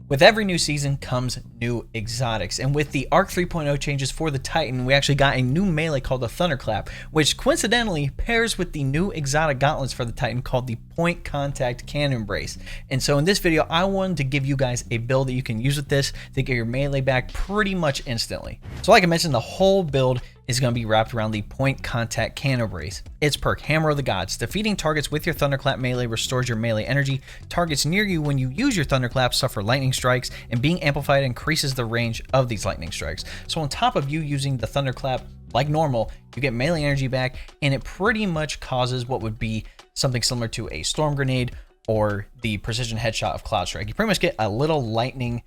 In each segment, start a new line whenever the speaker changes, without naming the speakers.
With every new season comes new exotics, and with the Arc 3.0 changes for the Titan, we actually got a new melee called the Thunderclap, which coincidentally pairs with the new exotic Gauntlets for the Titan called the Point Contact Cannon Brace. And so in this video, I wanted to give you guys a build that you can use with this to get your melee back pretty much instantly. So like I mentioned, the whole build is going to be wrapped around the Point Contact Cannon Brace. Its perk, Hammer of the Gods. Defeating targets with your Thunderclap melee restores your melee energy. Targets near you when you use your Thunderclap suffer lightning strikes, and being amplified increases the range of these lightning strikes. So on top of you using the Thunderclap like normal, you get melee energy back, and it pretty much causes what would be something similar to a Storm Grenade or the Precision Headshot of Cloud Strike. You pretty much get a little lightning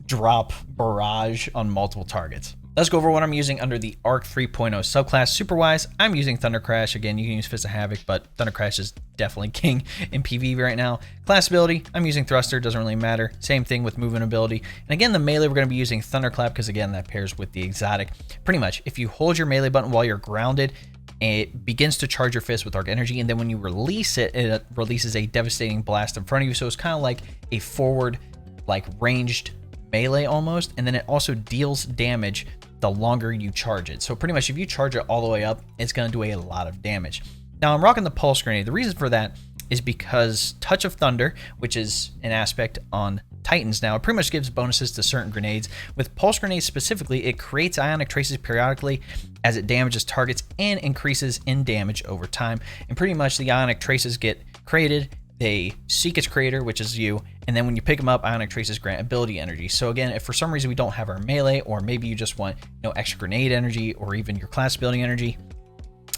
drop barrage on multiple targets. Let's go over what I'm using under the Arc 3.0 subclass. Super-wise, I'm using Thunder Crash. Again, you can use Fist of Havoc, but Thunder Crash is definitely king in PvE right now. Class ability, I'm using Thruster, doesn't really matter. Same thing with movement ability. And again, the melee, we're going to be using Thunderclap because again, that pairs with the exotic. Pretty much, if you hold your melee button while you're grounded, it begins to charge your fist with arc energy, and then when you release it, it releases a devastating blast in front of you. So it's kind of like a forward, like ranged melee almost, and then it also deals damage the longer you charge it. So pretty much if you charge it all the way up, it's going to do a lot of damage. Now I'm rocking the Pulse Grenade. The reason for that is because Touch of Thunder, which is an aspect on Titans now, it pretty much gives bonuses to certain grenades. With Pulse Grenade specifically, it creates ionic traces periodically as it damages targets and increases in damage over time. And pretty much the ionic traces get created, they seek its creator, which is you, and then when you pick them up, ionic traces grant ability energy. So again, if for some reason we don't have our melee, or maybe you just want extra grenade energy or even your class building energy,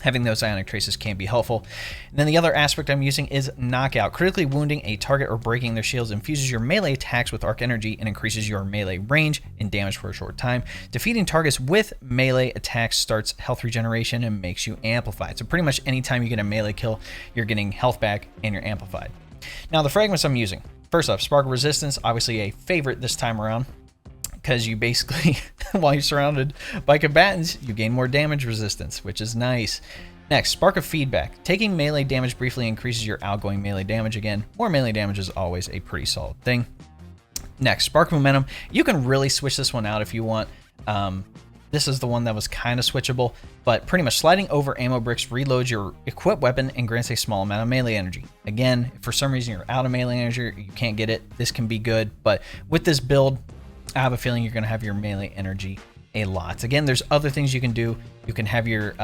having those ionic traces can be helpful. And then the other aspect I'm using is Knockout. Critically wounding a target or breaking their shields infuses your melee attacks with arc energy and increases your melee range and damage for a short time. Defeating targets with melee attacks starts health regeneration and makes you amplified. So pretty much anytime you get a melee kill, you're getting health back and you're amplified. Now the fragments I'm using. First off, Spark of Resistance, obviously a favorite this time around, because you basically, while you're surrounded by combatants, you gain more damage resistance, which is nice. Next, Spark of Feedback. Taking melee damage briefly increases your outgoing melee damage again. More melee damage is always a pretty solid thing. Next, Spark of Momentum. You can really switch this one out if you want. This is the one that was kind of switchable, but pretty much sliding over ammo bricks reloads your equipped weapon and grants a small amount of melee energy. Again, if for some reason you're out of melee energy, you can't get it, this can be good, but with this build, I have a feeling you're going to have your melee energy a lot. Again, there's other things you can do. You can have your,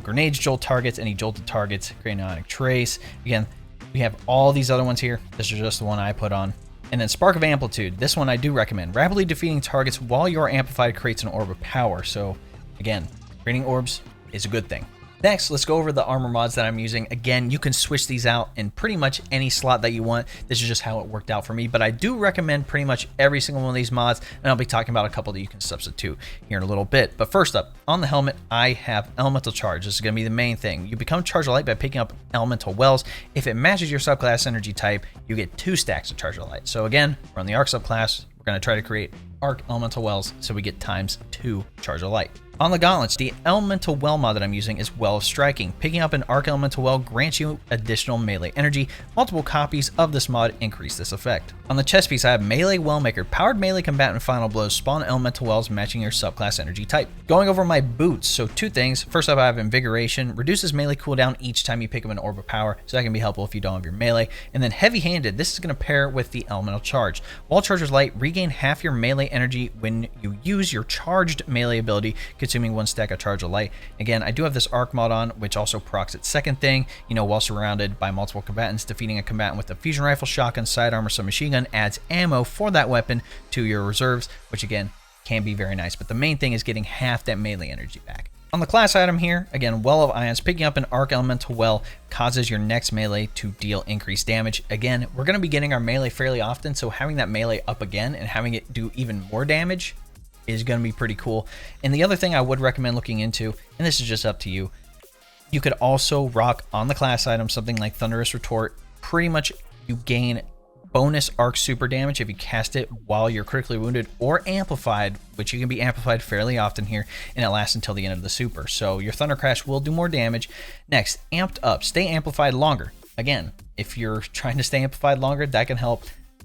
grenades jolt targets, any jolted targets, create an ionic trace. Again, we have all these other ones here. This is just the one I put on. And then Spark of Amplitude. This one I do recommend. Rapidly defeating targets while you are amplified creates an orb of power. So again, creating orbs is a good thing. Next, let's go over the armor mods that I'm using. Again, you can switch these out in pretty much any slot that you want. This is just how it worked out for me, but I do recommend pretty much every single one of these mods, and I'll be talking about a couple that you can substitute here in a little bit. But first up, on the helmet, I have Elemental Charge. This is going to be the main thing. You become Charge of Light by picking up Elemental Wells. If it matches your subclass energy type, you get 2 stacks of Charge of Light. So again, we're on the Arc subclass. We're going to try to create Arc Elemental Wells so we get ×2 Charge of Light. On the Gauntlets, the Elemental Well mod that I'm using is Well of Striking. Picking up an Arc Elemental Well grants you additional melee energy. Multiple copies of this mod increase this effect. On the chest piece, I have Melee Wellmaker. Powered melee combatant final blows spawn Elemental Wells matching your subclass energy type. Going over my boots, so 2 things. First up, I have Invigoration. Reduces melee cooldown each time you pick up an Orb of Power, so that can be helpful if you don't have your melee. And then Heavy Handed, this is going to pair with the Elemental Charge. While Charger's Light, regain half your melee energy when you use your charged melee ability, consuming 1 stack of Charge of Light. Again, I do have this arc mod on, which also procs its second thing. While surrounded by multiple combatants, defeating a combatant with a fusion rifle, shotgun, sidearm, or submachine gun adds ammo for that weapon to your reserves, which again can be very nice. But the main thing is getting half that melee energy back. On the class item here, again, Well of Ions. Picking up an Arc Elemental Well causes your next melee to deal increased damage. Again, we're going to be getting our melee fairly often, so having that melee up again and having it do even more damage is going to be pretty cool. And the other thing I would recommend looking into, and this is just up to you, you could also rock on the class item something like Thunderous Retort. Pretty much you gain bonus arc super damage if you cast it while you're critically wounded or amplified, which you can be amplified fairly often here, and it lasts until the end of the super. So your Thunder Crash will do more damage. Next, Amped Up. Stay amplified longer. Again, if you're trying to stay amplified longer, that can help.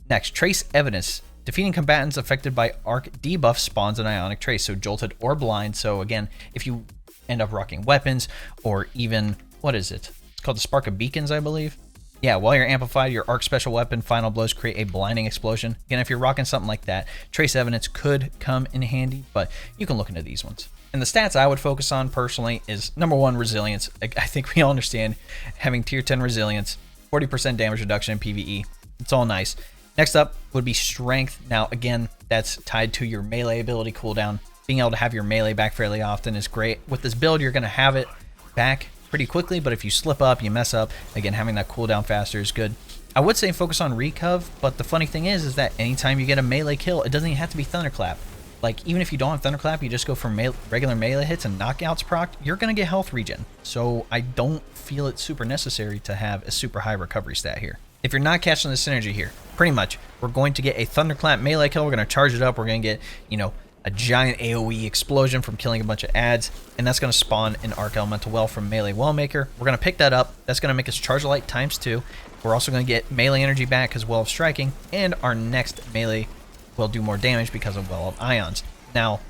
Next, Trace Evidence. defeating combatants affected by arc debuff spawns an ionic trace, so jolted or blind. So again, if you end up rocking weapons, or even, what is it? It's called the Spark of Beacons, I believe. Yeah, while you're amplified, your arc special weapon final blows create a blinding explosion. Again, if you're rocking something like that, trace evidence could come in handy, but you can look into these ones. And the stats I would focus on personally is number 1, resilience. I think we all understand having tier 10 resilience, 40% damage reduction in PvE. It's all nice. Next up would be strength. Now, again, that's tied to your melee ability cooldown. Being able to have your melee back fairly often is great. With this build, you're going to have it back pretty quickly, but if you slip up, you mess up, again, having that cooldown faster is good. I would say focus on recov, but the funny thing is that anytime you get a melee kill, it doesn't even have to be Thunderclap. Like, even if you don't have Thunderclap, you just go for regular melee hits and knockouts proc, you're going to get health regen. So I don't feel it super necessary to have a super high recovery stat here. If you're not catching the synergy here, pretty much, we're going to get a Thunderclap melee kill, we're going to charge it up, we're going to get, you know, a giant AoE explosion from killing a bunch of ads, and that's going to spawn an Arc Elemental Well from Melee Wellmaker. We're going to pick that up. That's going to make us Charge Light ×2. We're also going to get melee energy back as Well of Striking, and our next melee will do more damage because of Well of Ions. Now,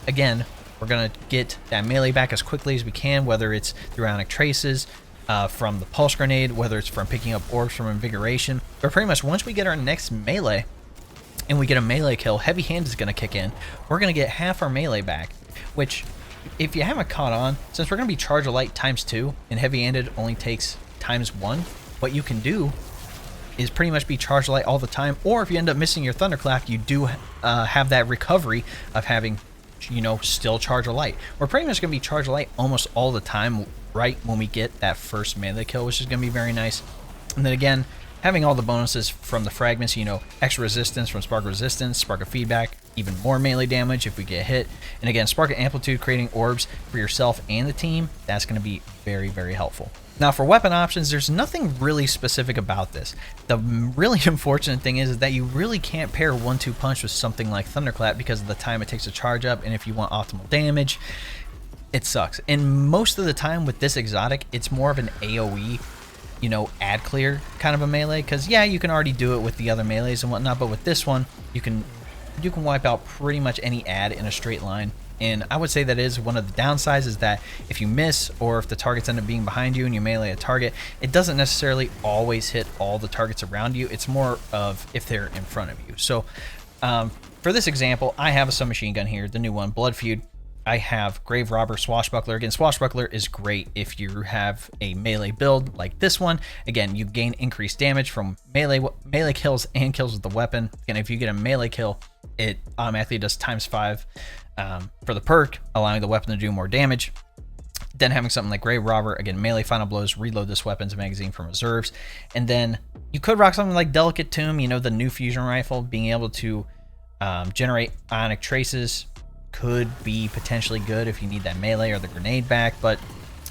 again, we're going to get that melee back as quickly as we can, whether it's through Ionic Traces, from the Pulse Grenade, whether it's from picking up orbs from Invigoration, but pretty much once we get our next melee, and we get a melee kill, Heavy Hand is going to kick in. We're going to get half our melee back, which, if you haven't caught on, since we're going to be Charge of Light ×2, and Heavy Handed only takes ×1, what you can do is pretty much be Charge of Light all the time, or if you end up missing your Thunderclap, you do have that recovery of having, you know, still Charge of Light. We're pretty much going to be Charge of Light almost all the time, right when we get that first melee kill, which is going to be very nice. And then again, having all the bonuses from the fragments, you know, extra resistance from Spark Resistance, Spark of Feedback, even more melee damage if we get hit. And again, Spark of Amplitude, creating orbs for yourself and the team, that's going to be very, very helpful. Now for weapon options, there's nothing really specific about this. The really unfortunate thing is that you really can't pair 1-2 punch with something like Thunderclap because of the time it takes to charge up, and if you want optimal damage, it sucks. And most of the time with this exotic, it's more of an AoE, you know, ad clear kind of a melee, because yeah, you can already do it with the other melees and whatnot, but with this one, you can wipe out pretty much any ad in a straight line. And I would say that is one of the downsides, is that if you miss, or if the targets end up being behind you and you melee a target, it doesn't necessarily always hit all the targets around you. It's more of if they're in front of you. So for this example, I have a submachine gun here, the new one, Blood Feud. I have Grave Robber, Swashbuckler. Again, Swashbuckler is great if you have a melee build like this one. Again, you gain increased damage from melee kills and kills with the weapon. Again, if you get a melee kill, it automatically does ×5 for the perk, allowing the weapon to do more damage. Then having something like Grave Robber, again, melee final blows, reload this weapon's magazine from reserves. And then you could rock something like Delicate Tomb, you know, the new fusion rifle, being able to generate ionic traces could be potentially good if you need that melee or the grenade back. But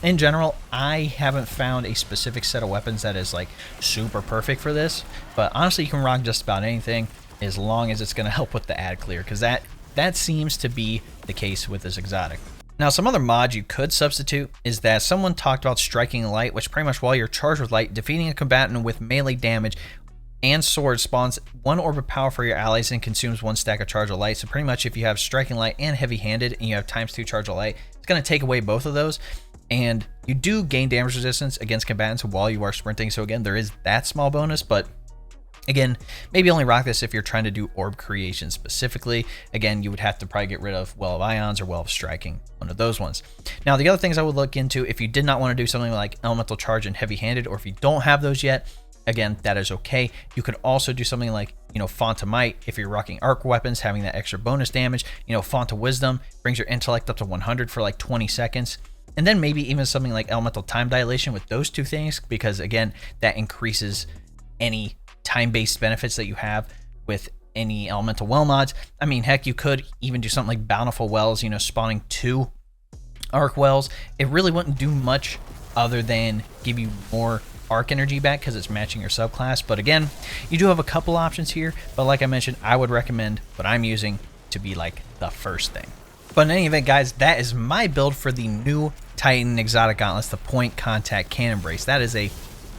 in general, I haven't found a specific set of weapons that is like super perfect for this. But honestly, you can rock just about anything as long as it's going to help with the ad clear, because that seems to be the case with this exotic. Now, some other mods you could substitute is that someone talked about Striking Light, which pretty much while you're charged with light, defeating a combatant with melee damage and sword spawns 1 orb of power for your allies and consumes 1 stack of Charge of Light. So pretty much if you have Striking Light and Heavy Handed and you have ×2 Charge of Light, it's going to take away both of those. And you do gain damage resistance against combatants while you are sprinting. So again, there is that small bonus, but again, maybe only rock this if you're trying to do orb creation specifically. Again, you would have to probably get rid of Well of Ions or Well of Striking, one of those ones. Now, the other things I would look into, if you did not want to do something like Elemental Charge and Heavy Handed, or if you don't have those yet, again, that is okay. You could also do something like, you know, Font of Might if you're rocking arc weapons, having that extra bonus damage. You know, Font of Wisdom brings your intellect up to 100 for like 20 seconds. And then maybe even something like Elemental Time Dilation with those two things, because again, that increases any time-based benefits that you have with any Elemental Well mods. I mean, heck, you could even do something like Bountiful Wells, you know, spawning 2 arc wells. It really wouldn't do much other than give you more arc energy back because it's matching your subclass. But again, you do have a couple options here, but like I mentioned, I would recommend what I'm using to be like the first thing. But in any event, guys, that is my build for the new Titan exotic gauntlets, the Point Contact Cannon Brace. That is a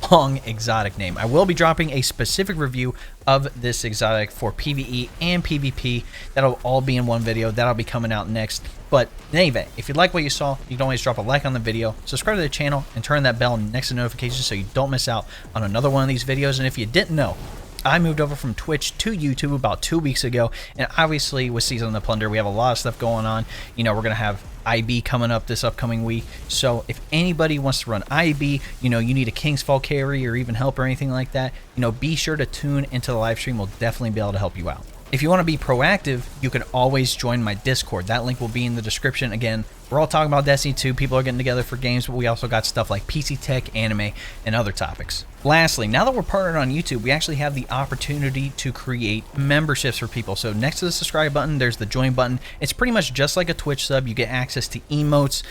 long exotic name. I will be dropping a specific review of this exotic for PvE and PvP. That'll all be in one video. That'll be coming out next. But in any event, if you like what you saw, you can always drop a like on the video, subscribe to the channel, and turn that bell next to notifications so you don't miss out on another one of these videos. And if you didn't know, I moved over from Twitch to YouTube about 2 weeks ago, and obviously with Season of the Plunder, we have a lot of stuff going on. You know, we're going to have IB coming up this upcoming week, so if anybody wants to run IB, you know, you need a King's Fall carry or even help or anything like that, you know, be sure to tune into the live stream. We'll definitely be able to help you out. If you want to be proactive, you can always join my Discord. That link will be in the description. Again, we're all talking about Destiny 2. People are getting together for games, but we also got stuff like PC tech, anime, and other topics. Lastly, now that we're partnered on YouTube, we actually have the opportunity to create memberships for people. So next to the subscribe button, there's the join button. It's pretty much just like a Twitch sub. You get access to emotes,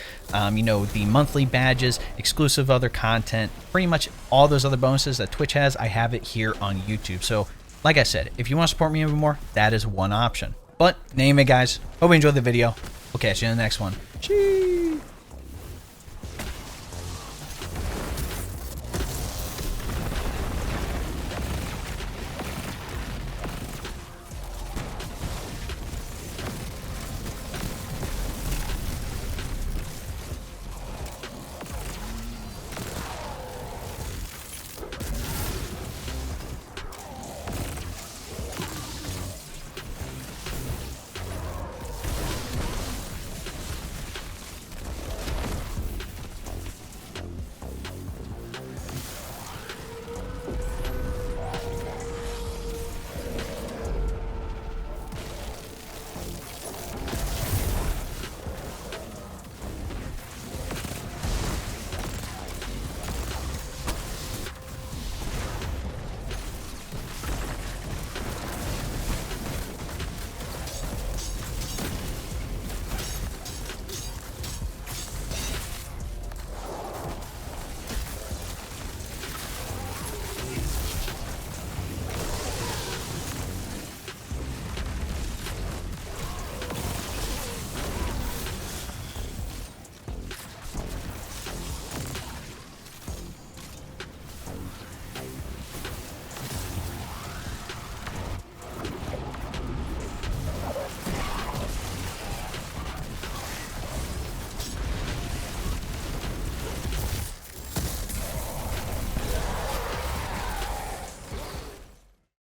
you know, the monthly badges, exclusive other content, pretty much all those other bonuses that Twitch has. I have it here on YouTube. So like I said, if you want to support me even more, that is one option. But name it, guys. Hope you enjoyed the video. We'll catch you in the next one. Cheers.